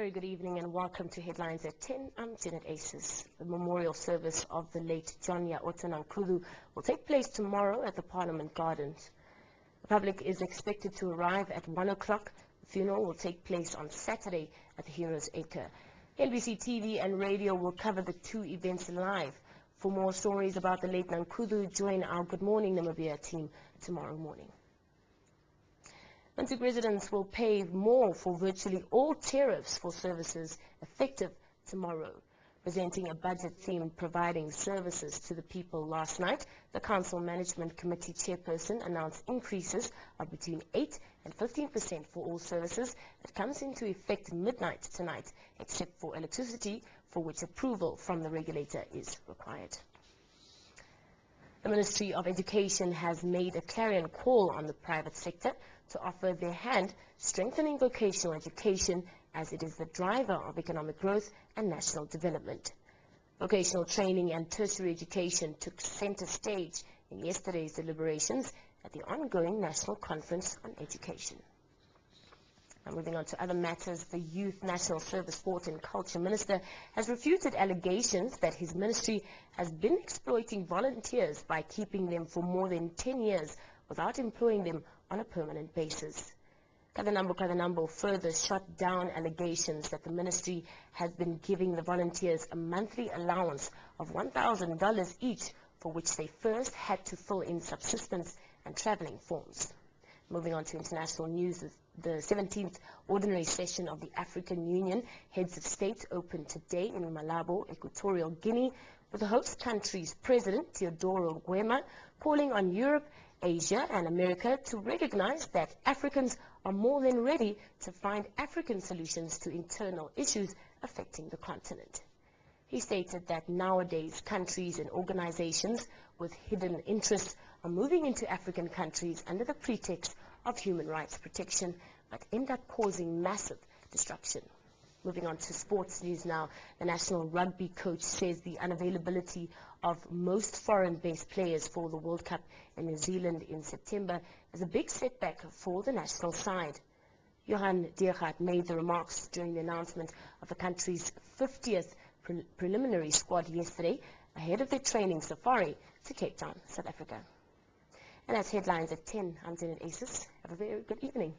very good evening and welcome to Headlines at 10. I'm Janet Aces. The memorial service of the late John Nankulu will take place tomorrow at the Parliament Gardens. The public is expected to arrive at 1 o'clock. The funeral will take place on Saturday at the Heroes Acre. NBC TV and radio will cover the two events live. For more stories about the late Nankulu, join our Good Morning Namibia team tomorrow morning. Windhoek residents will pay more for virtually all tariffs for services effective tomorrow. Presenting a budget theme providing services to the people last night, the Council Management Committee chairperson announced increases of between 8 and 15% for all services that comes into effect midnight tonight, except for electricity, for which approval from the regulator is required. The Ministry of Education has made a clarion call on the private sector to offer their hand, strengthening vocational education as it is the driver of economic growth and national development. Vocational training and tertiary education took center stage in yesterday's deliberations at the ongoing National Conference on Education. Now, moving on to other matters, the Youth National Service, Sport and Culture Minister has refuted allegations that his ministry has been exploiting volunteers by keeping them for more than 10 years without employing them on a permanent basis. Kadanambo further shot down allegations that the ministry has been giving the volunteers a monthly allowance of $1,000 each, for which they first had to fill in subsistence and traveling forms. Moving on to international news, the 17th ordinary session of the African Union Heads of State opened today in Malabo, Equatorial Guinea, with the host country's President Teodoro Obiang calling on Europe, Asia and America to recognize that Africans are more than ready to find African solutions to internal issues affecting the continent. He stated that nowadays countries and organizations with hidden interests are moving into African countries under the pretext of human rights protection, but end up causing massive destruction. Moving on to sports news now, the national rugby coach says the unavailability of most foreign-based players for the World Cup in New Zealand in September is a big setback for the national side. Johan Deergaard made the remarks during the announcement of the country's 50th preliminary squad yesterday ahead of their training safari to Cape Town, South Africa. And that's Headlines at 10. I'm Janet Aces. Have a very good evening.